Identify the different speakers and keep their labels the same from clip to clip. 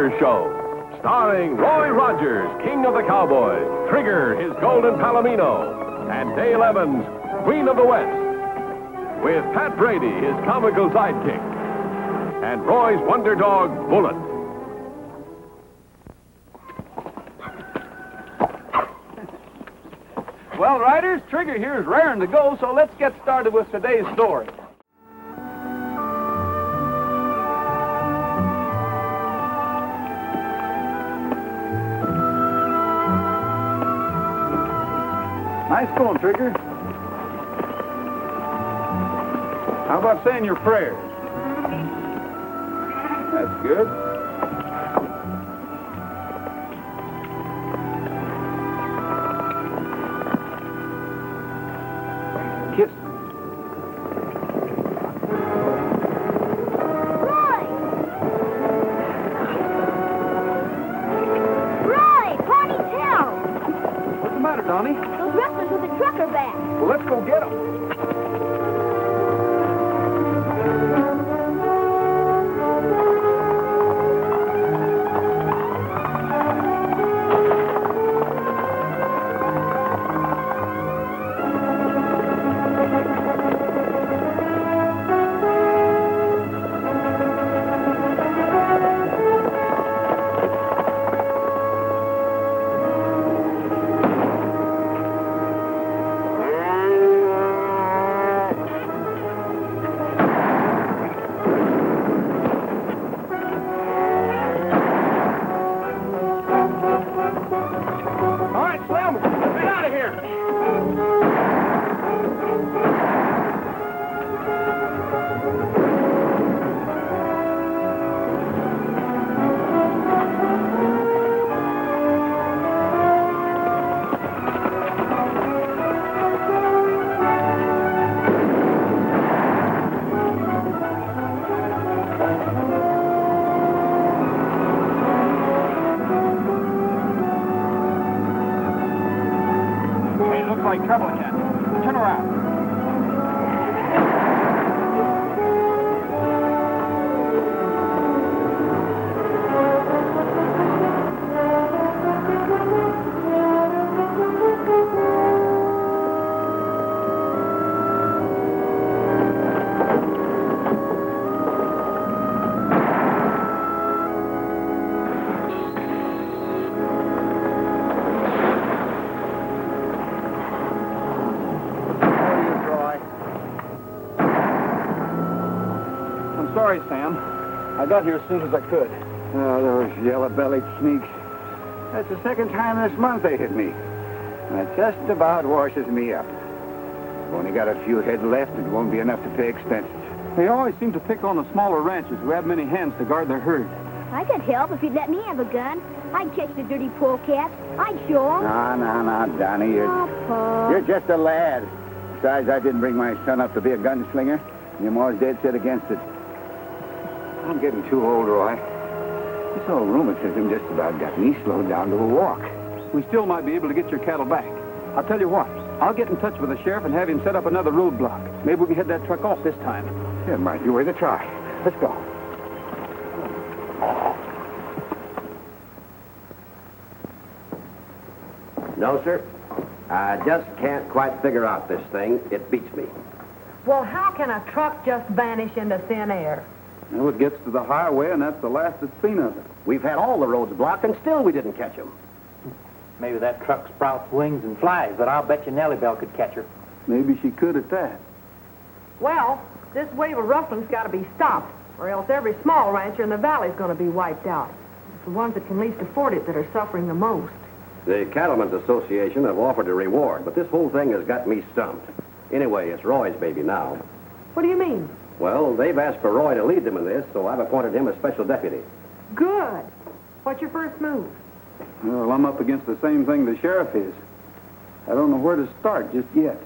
Speaker 1: Rustlers show, starring Roy Rogers, King of the Cowboys, Trigger, his golden palomino, and Dale Evans, Queen of the West, with Pat Brady, his comical sidekick, and Roy's wonder dog, Bullet.
Speaker 2: Well, riders, Trigger here is raring to go, so let's get started with today's story. Nice going, Trigger. How about saying your prayers? That's good. Kiss.
Speaker 3: Roy, ponytail.
Speaker 2: What's the matter, Donnie?
Speaker 3: Those rustlers with the trucker back.
Speaker 2: Well, let's go get them. Like trouble again. Turn around. Sorry, Sam. I got here as soon as I could.
Speaker 4: Oh, those yellow-bellied sneaks. That's the second time this month they hit me. And it just about washes me up. Only got a few head left, and it won't be enough to pay expenses.
Speaker 2: They always seem to pick on the smaller ranchers who have many hands to guard their herd.
Speaker 3: I could help if you'd let me have a gun. I'd catch the dirty polecats. I'd show 'em.
Speaker 4: No, Donnie. You're just a lad. Besides, I didn't bring my son up to be a gunslinger. Your mom's dead set against it. I'm getting too old, Roy. This old rheumatism just about got me slowed down to a walk.
Speaker 2: We still might be able to get your cattle back. I'll tell you what. I'll get in touch with the sheriff and have him set up another roadblock. Maybe we can head that truck off this time.
Speaker 4: It might be worth a try. Let's go.
Speaker 5: No, sir. I just can't quite figure out this thing. It beats me.
Speaker 6: Well, how can a truck just vanish into thin air?
Speaker 2: Well, it gets to the highway, and that's the last that's seen of it.
Speaker 5: We've had all the roads blocked, and still we didn't catch him.
Speaker 7: Maybe that truck sprouts wings and flies, but I'll bet you Nellie Bell could catch her.
Speaker 2: Maybe she could at that.
Speaker 6: Well, this wave of rustling's got to be stopped, or else every small rancher in the valley's going to be wiped out. It's the ones that can least afford it that are suffering the most.
Speaker 5: The Cattlemen's Association have offered a reward, but this whole thing has got me stumped. Anyway, it's Roy's baby now.
Speaker 6: What do you mean?
Speaker 5: Well, they've asked for Roy to lead them in this, so I've appointed him as special deputy.
Speaker 6: Good. What's your first move?
Speaker 2: Well, I'm up against the same thing the sheriff is. I don't know where to start just yet.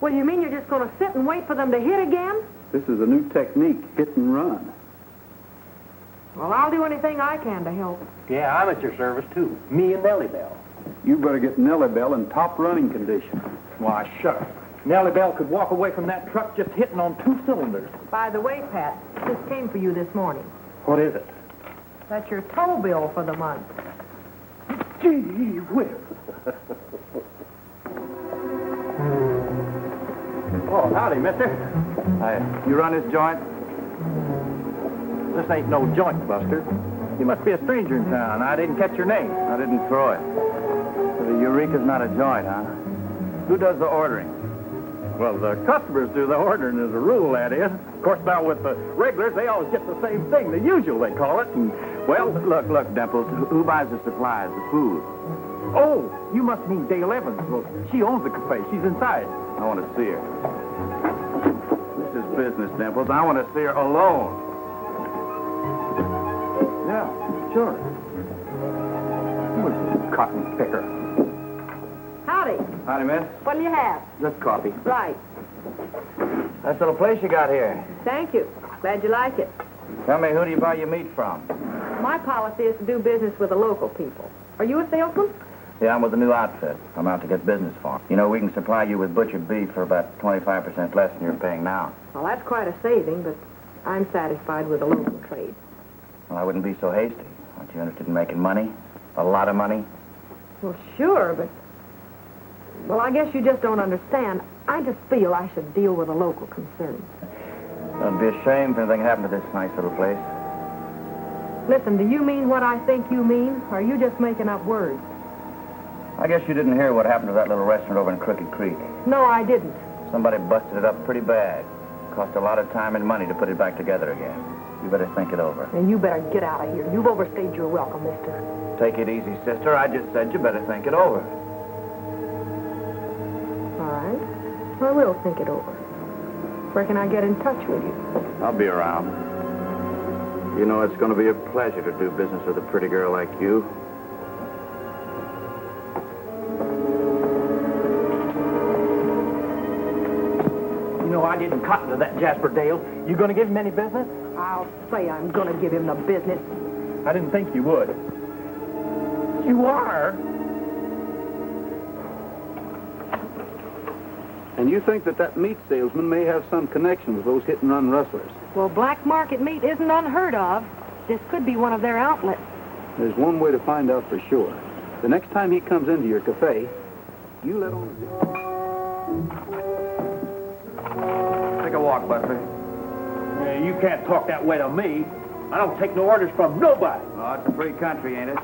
Speaker 6: Well, you mean you're just going to sit and wait for them to hit again?
Speaker 2: This is a new technique, hit and run.
Speaker 6: Well, I'll do anything I can to help.
Speaker 7: Yeah, I'm at your service, too. Me and Nellie Bell.
Speaker 2: You better get Nellie Bell in top running condition.
Speaker 7: Why, sure. Nellie Bell could walk away from that truck just hitting on 2 cylinders.
Speaker 6: By the way, Pat, this came for you this morning.
Speaker 7: What is it?
Speaker 6: That's your toll bill for the month.
Speaker 7: Gee whiz. Oh, howdy, mister.
Speaker 4: You run this joint?
Speaker 7: This ain't no joint, Buster. You must be a stranger in town. I didn't catch your name.
Speaker 4: I didn't throw it. So the Eureka's not a joint, huh? Who does the ordering?
Speaker 7: Well, the customers do the ordering as a rule, that is. Of course, now with the regulars, they always get the same thing. The usual, they call it. And, well,
Speaker 4: Look, Dimples. Who buys the supplies, the food?
Speaker 7: oh, you must mean Dale Evans. Well, she owns the cafe. She's inside.
Speaker 4: I want to see her. This is business, Dimples. I want to see her alone. Yeah, sure.
Speaker 7: Who's this cotton picker?
Speaker 6: Howdy.
Speaker 4: Howdy, miss.
Speaker 6: What'll you have?
Speaker 4: Just coffee.
Speaker 6: Right.
Speaker 4: Nice little place you got here.
Speaker 6: Thank you. Glad you like it.
Speaker 4: Tell me, who do you buy your meat from?
Speaker 6: My policy is to do business with the local people. Are you a salesman?
Speaker 4: Yeah, I'm with a new outfit. I'm out to get business for 'em. You know, we can supply you with butchered beef for about 25% less than you're paying now.
Speaker 6: Well, that's quite a saving, but I'm satisfied with the local trade.
Speaker 4: Well, I wouldn't be so hasty. Aren't you interested in making money? A lot of money?
Speaker 6: Well, sure, but... Well, I guess you just don't understand. I just feel I should deal with a local concern.
Speaker 4: It'd be a shame if anything happened to this nice little place.
Speaker 6: Listen, do you mean what I think you mean, or are you just making up words?
Speaker 4: I guess you didn't hear what happened to that little restaurant over in Crooked Creek.
Speaker 6: No, I didn't.
Speaker 4: Somebody busted it up pretty bad. Cost a lot of time and money to put it back together again. You better think it over.
Speaker 6: And you better get out of here. You've overstayed your welcome, mister.
Speaker 4: Take it easy, sister. I just said you better think it over.
Speaker 6: All right. I will think it over. Where can I get in touch with you?
Speaker 4: I'll be around. You know, it's going to be a pleasure to do business with a pretty girl like you.
Speaker 7: You know, I didn't cotton to that Jasper Dale. You going to give him any business?
Speaker 6: I'll say I'm going to give him the business.
Speaker 7: I didn't think you would. You are?
Speaker 2: And you think that meat salesman may have some connection with those hit-and-run rustlers?
Speaker 6: Well, black market meat isn't unheard of. This could be one of their outlets.
Speaker 2: There's one way to find out for sure. The next time he comes into your cafe, you let on...
Speaker 4: Take a walk, Buster.
Speaker 7: Yeah, you can't talk that way to me. I don't take no orders from nobody.
Speaker 4: Oh, it's a free country, ain't it?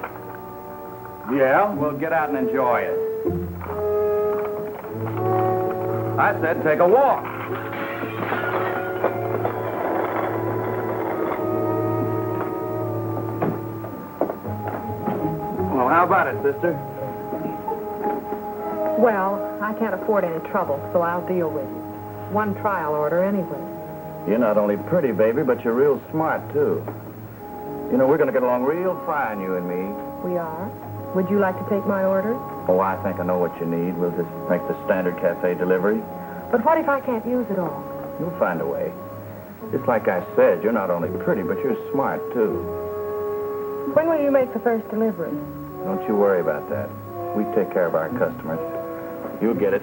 Speaker 7: Yeah?
Speaker 4: Well, get out and enjoy it. I said take a walk. Well, how about it, sister?
Speaker 6: Well, I can't afford any trouble, so I'll deal with you. One trial order anyway.
Speaker 4: You're not only pretty, baby, but you're real smart, too. You know, we're going to get along real fine, you and me.
Speaker 6: We are. Would you like to take my order?
Speaker 4: Oh, I think I know what you need. We'll just make the standard cafe delivery.
Speaker 6: But what if I can't use it all?
Speaker 4: You'll find a way. Just like I said, you're not only pretty, but you're smart, too.
Speaker 6: When will you make the first delivery?
Speaker 4: Don't you worry about that. We take care of our customers. You'll get it.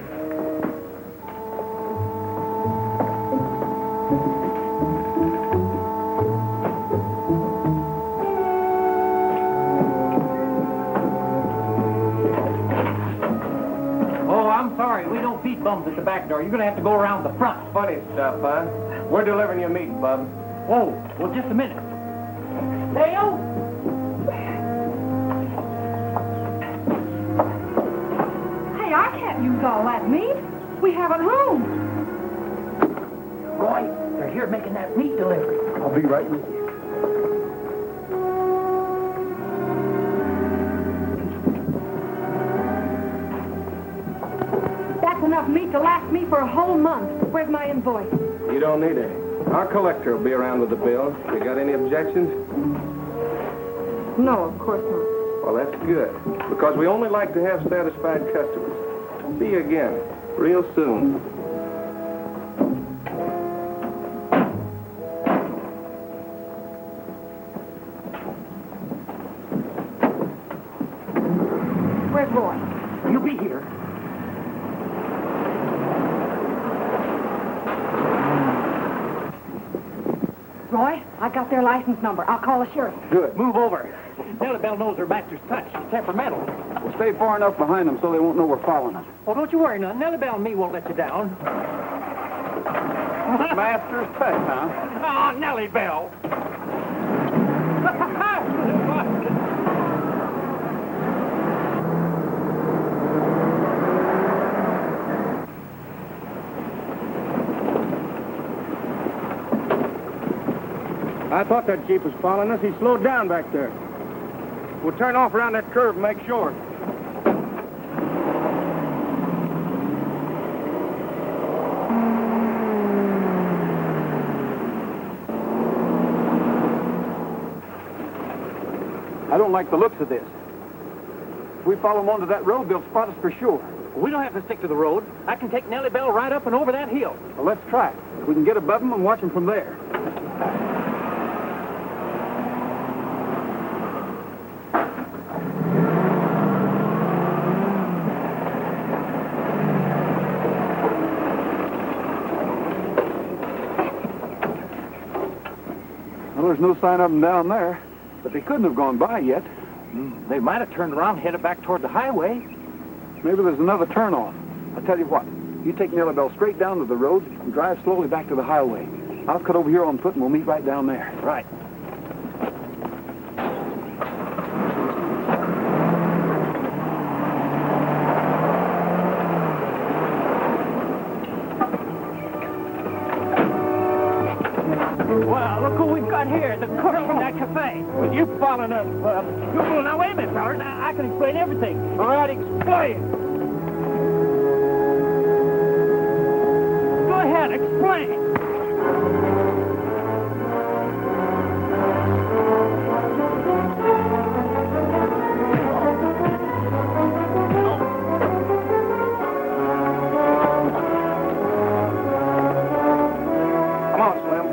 Speaker 7: Oh, I'm sorry. We don't feed bums at the back door. You're going to have to go around the front.
Speaker 5: Funny stuff, huh? We're delivering your meat, bub.
Speaker 7: Oh, well, just a minute. Dale?
Speaker 3: Hey, I can't use all that meat. We haven't room.
Speaker 7: Roy, they're here making that meat delivery.
Speaker 2: I'll be right with you.
Speaker 3: That's enough meat to last me for a whole month. Where's my invoice?
Speaker 5: You don't need it. Our collector will be around with the bill. You got any objections?
Speaker 6: No, of course not.
Speaker 5: Well, that's good, because we only like to have satisfied customers. See you again, real soon.
Speaker 6: Where's Roy?
Speaker 7: You'll be here.
Speaker 6: Roy, I got their license number. I'll call the sheriff.
Speaker 2: Good.
Speaker 7: Move over. Nellie Bell knows her master's touch. She's temperamental.
Speaker 2: We'll stay far enough behind them so they won't know we're following them.
Speaker 7: Well, don't you worry none. Nellie Bell and me won't let you down.
Speaker 2: Master's pet, huh?
Speaker 7: Oh, Nellie Bell.
Speaker 2: I thought that Jeep was following us. He slowed down back there. We'll turn off around that curve and make sure. I don't like the looks of this. If we follow them onto that road, they'll spot us for sure.
Speaker 7: We don't have to stick to the road. I can take Nellie Bell right up and over that hill.
Speaker 2: Well, let's try it. We can get above them and watch them from there. Well, there's no sign of them down there, but they couldn't have gone by yet.
Speaker 7: They might have turned around and headed back toward the highway.
Speaker 2: Maybe there's another turnoff. I'll tell you what. You take Nellie Bell straight down to the road and drive slowly back to the highway. I'll cut over here on foot and we'll meet right down there.
Speaker 7: Right. Well, look who we've got here, the cook from that cafe. Well, you following us, bub. Now, wait a minute, fellas. I can explain everything. All right, explain. Go ahead, explain.
Speaker 2: Come on, Slim.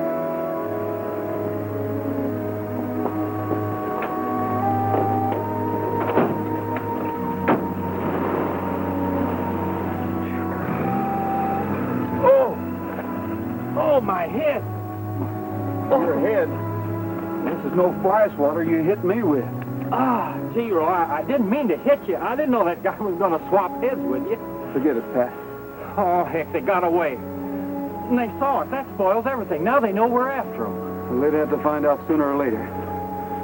Speaker 7: Oh, my head.
Speaker 2: Your head. This is no fly swatter you hit me with.
Speaker 7: Ah, gee, Roy, I didn't mean to hit you. I didn't know that guy was going to swap heads with you.
Speaker 2: Forget it, Pat.
Speaker 7: Oh, heck, they got away. And they saw us. That spoils everything. Now they know we're after them.
Speaker 2: Well, they'd have to find out sooner or later.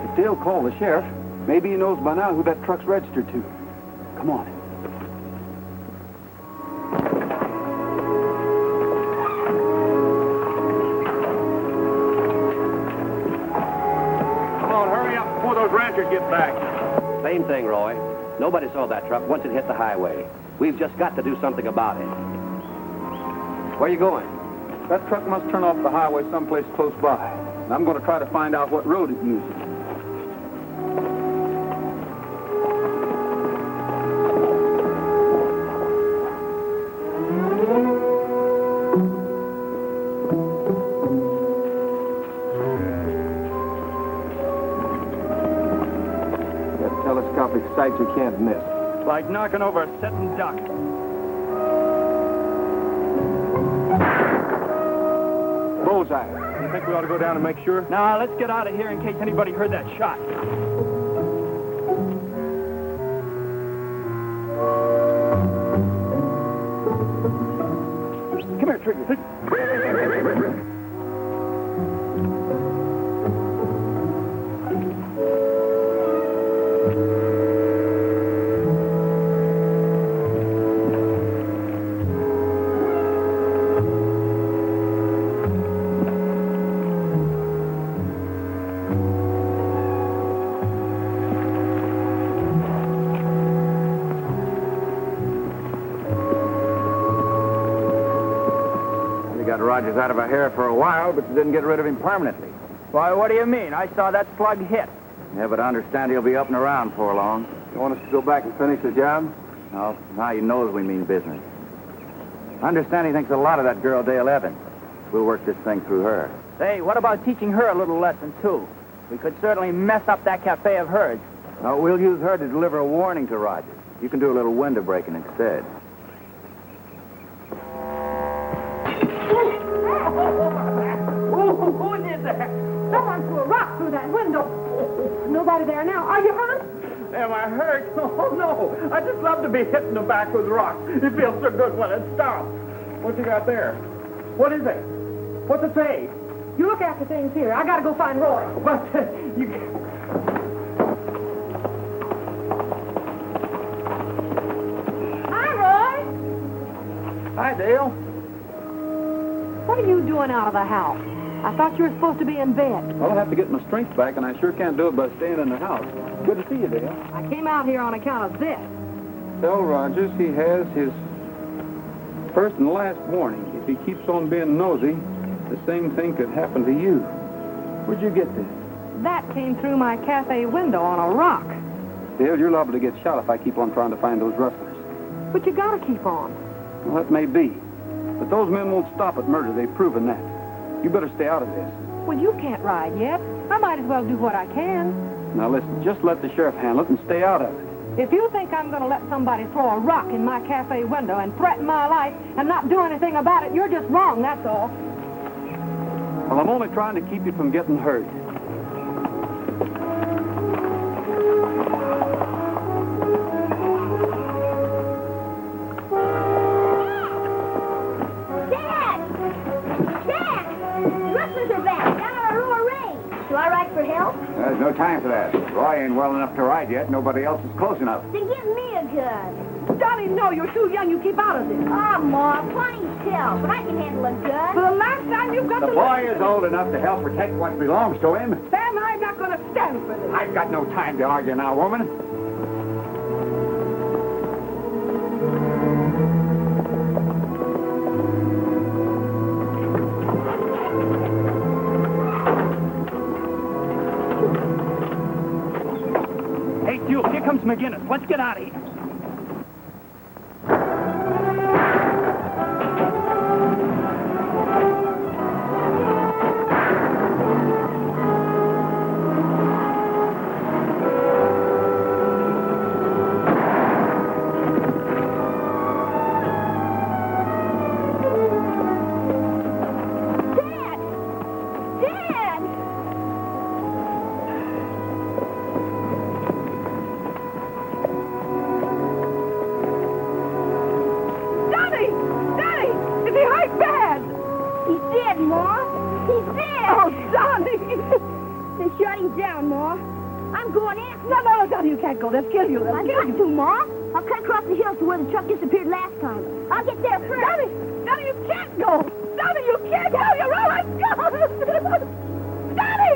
Speaker 2: If Dale called the sheriff, maybe he knows by now who that truck's registered to. Come on.
Speaker 7: Come on, hurry up before those ranchers get back.
Speaker 5: Same thing, Roy. Nobody saw that truck once it hit the highway. We've just got to do something about it. Where are you going?
Speaker 2: That truck must turn off the highway someplace close by. And I'm going to try to find out what road it uses. That telescopic sight you can't miss.
Speaker 7: Like knocking over a sitting duck.
Speaker 2: Bullseye. You think we ought to go down and make sure?
Speaker 7: Now, let's get out of here in case anybody heard that shot.
Speaker 2: Come here, Trigger.
Speaker 4: Got Rogers out of our hair for a while, but you didn't get rid of him permanently.
Speaker 8: Why, what do you mean? I saw that slug hit.
Speaker 4: Yeah, but I understand he'll be up and around before long.
Speaker 2: You want us to go back and finish the job?
Speaker 4: No, now he knows we mean business. I understand he thinks a lot of that girl, Dale Evans. We'll work this thing through her.
Speaker 8: Say, what about teaching her a little lesson, too? We could certainly mess up that cafe of hers.
Speaker 4: No, we'll use her to deliver a warning to Rogers. You can do a little window breaking instead.
Speaker 6: Who did that? Someone through that window. Nobody there now. Are you hurt?
Speaker 7: Am I hurt? Oh, no. I just love to be hit in the back with rocks. It feels so good when it stops. What you got there? What is it? What's it say?
Speaker 6: You look after things here. I gotta go find Roy.
Speaker 7: But you...
Speaker 6: Hi, Roy.
Speaker 2: Hi, Dale.
Speaker 6: What are you doing out of the house? I thought you were supposed to be in bed.
Speaker 2: Well, I'll have to get my strength back, and I sure can't do it by staying in the house. Good to see you, Dale.
Speaker 6: I came out here on account of this.
Speaker 2: Tell Rogers he has his first and last warning. If he keeps on being nosy, the same thing could happen to you. Where'd you get this?
Speaker 6: That came through my cafe window on a rock.
Speaker 2: Dale, you're liable to get shot if I keep on trying to find those rustlers.
Speaker 6: But you gotta keep on.
Speaker 2: Well, that may be. But those men won't stop at murder. They've proven that. You better stay out of this.
Speaker 6: Well, you can't ride yet. I might as well do what I can.
Speaker 2: Now, listen, just let the sheriff handle it and stay out of it.
Speaker 6: If you think I'm going to let somebody throw a rock in my cafe window and threaten my life and not do anything about it, you're just wrong, that's all.
Speaker 2: Well, I'm only trying to keep you from getting hurt.
Speaker 3: Dad! Dad! The rustlers are back, down on Aurora Range. Do I ride for help?
Speaker 4: There's no time for that. Roy ain't well enough to ride yet. Nobody else is close enough.
Speaker 3: Then give me a gun.
Speaker 6: Johnny, no, you're too young. You keep out of this.
Speaker 3: Oh, Ma, funny self, but I can handle a gun.
Speaker 6: For the last time, you've got
Speaker 4: The
Speaker 6: to...
Speaker 4: boy is old enough to help protect what belongs to him.
Speaker 6: Sam, I'm not going to stand for this.
Speaker 4: I've got no time to argue now, woman.
Speaker 8: Hey, Duke, here comes McGinnis. Let's get out of here.
Speaker 3: Dad! Dad!
Speaker 6: Johnny! Johnny! Is he hurt bad?
Speaker 3: He's dead, Ma. He's dead.
Speaker 6: Oh, Johnny!
Speaker 3: They shot him down, Ma. I'm going after
Speaker 6: No, no, Johnny, you can't go. They'll kill you. They'll
Speaker 3: I
Speaker 6: kill
Speaker 3: got
Speaker 6: you.
Speaker 3: to, Ma. I'll cut across the hills to where the truck disappeared last time. I'll get there first.
Speaker 6: Johnny! Johnny, you can't go! Johnny, you can't go! You're all I've got! Johnny!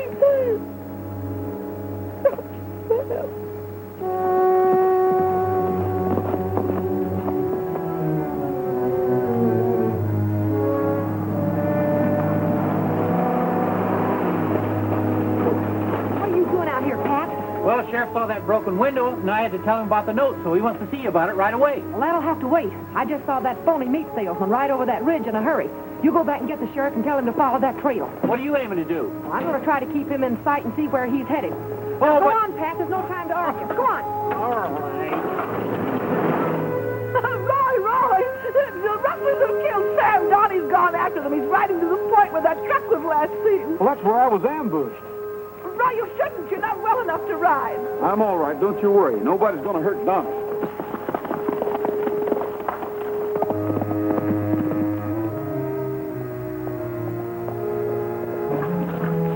Speaker 6: What are you doing out here, Pat?
Speaker 8: Well, the sheriff saw that broken window, and I had to tell him about the note, so he wants to see you about it right away.
Speaker 6: Well, that'll have to wait. I just saw that phony meat salesman ride over that ridge in a hurry. You go back and get the sheriff and tell him to follow that trail.
Speaker 8: What are you aiming to do?
Speaker 6: Well, I'm going to try to keep him in sight and see where he's headed.
Speaker 8: Oh,
Speaker 6: Go
Speaker 8: but...
Speaker 6: on, Pat. There's no time to argue. Go on.
Speaker 8: All right.
Speaker 6: Roy! The rustlers have killed Sam. Donnie's gone after them. He's riding to the point where that truck was last seen.
Speaker 2: Well, that's where I was ambushed.
Speaker 6: Roy, you shouldn't. You're not well enough to ride.
Speaker 2: I'm all right. Don't you worry. Nobody's going to hurt Donnie.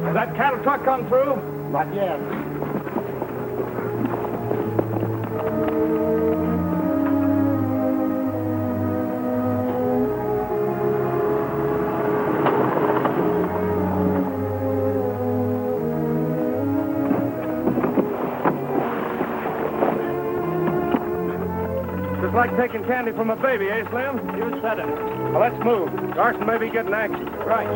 Speaker 7: Has that cattle truck come through?
Speaker 4: Not yet.
Speaker 7: Just like taking candy from a baby, eh, Slim? You said it. Well, let's move. Garson may be getting action. Right.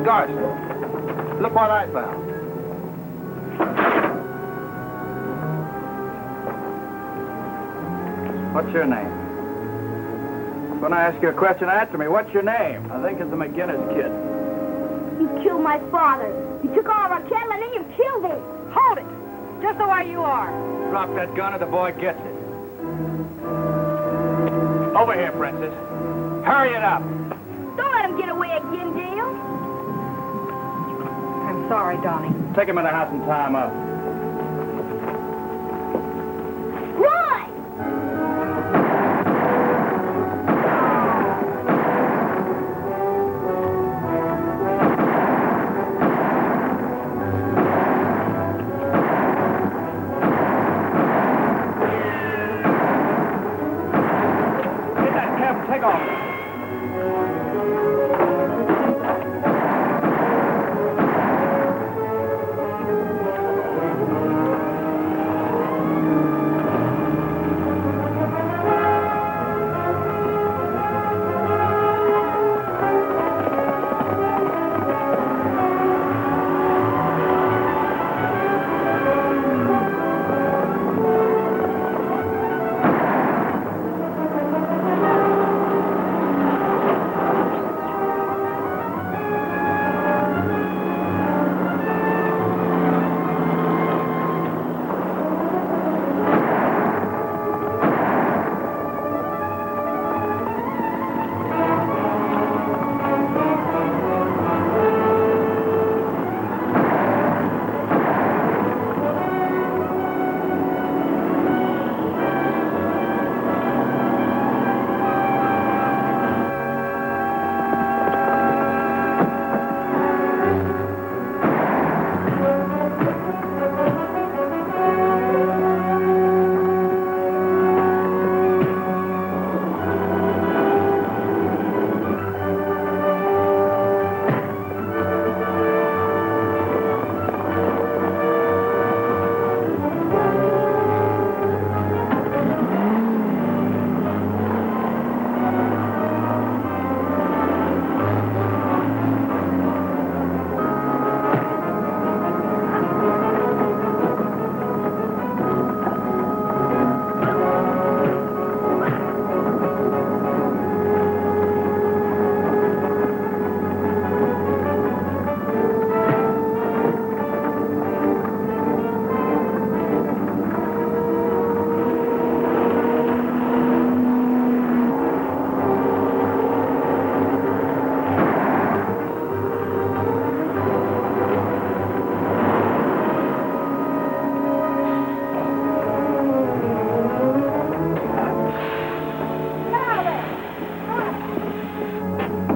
Speaker 4: Garson. Look what I found.
Speaker 8: What's your name? When I ask you a question, answer me. What's your name? I think it's the McGinnis kid.
Speaker 3: You killed my father. You took all of our cattle and then you killed him.
Speaker 6: Hold it! Just the way you are.
Speaker 8: Drop that gun or the boy gets it. Over here, Princess. Hurry it up.
Speaker 3: Don't let him get away again, Dale.
Speaker 6: I'm sorry, Donnie.
Speaker 8: Take him in the house and tie him up.
Speaker 3: Roy!
Speaker 8: Get that cap and take off.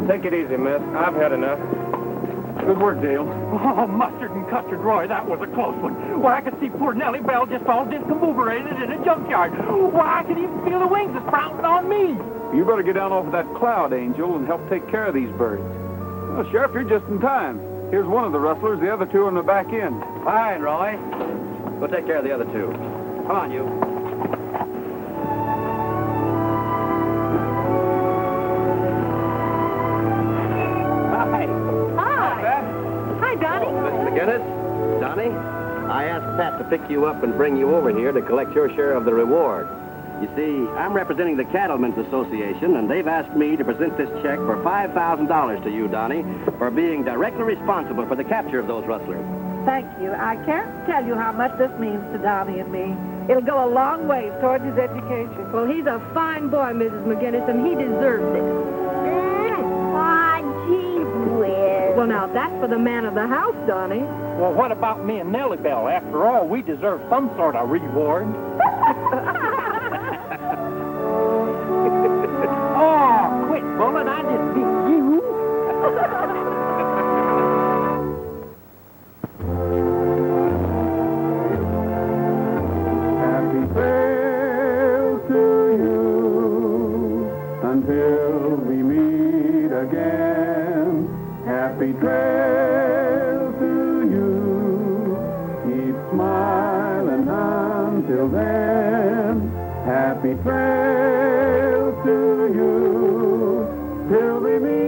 Speaker 7: Take it easy, miss. I've had enough.
Speaker 2: Good work, Dale.
Speaker 7: Oh, mustard and custard, Roy, that was a close one. Why, I could see poor Nellie Bell just all discombobulated in a junkyard. Why, I could even feel the wings sprouting on me.
Speaker 2: You better get down off of that cloud, Angel, and help take care of these birds. Well, Sheriff, you're just in time. Here's one of the rustlers, the other two are in the back end.
Speaker 5: Fine, Roy. We'll take care of the other two. Come on, you. Hi.
Speaker 6: Hi. Hi, Donnie.
Speaker 5: Mr. McGinnis, Donnie, I asked Pat to pick you up and bring you over here to collect your share of the reward. You see, I'm representing the Cattlemen's Association, and they've asked me to present this check for $5,000 to you, Donnie, for being directly responsible for the capture of those rustlers.
Speaker 9: Thank you. I can't tell you how much this means to Donnie and me. It'll go a long way towards his education.
Speaker 6: Well, he's a fine boy, Mrs. McGinnis, and he deserves it.
Speaker 3: Aw, gee whiz.
Speaker 6: Well, now, that's for the man of the house, Donnie.
Speaker 7: Well, what about me and Nellie Bell? After all, we deserve some sort of reward. Oh, quit, Bullet. I just beat you.
Speaker 2: Happy trails to you until we meet again. Happy trails to you. Keep smiling until then. Happy trails to you till we meet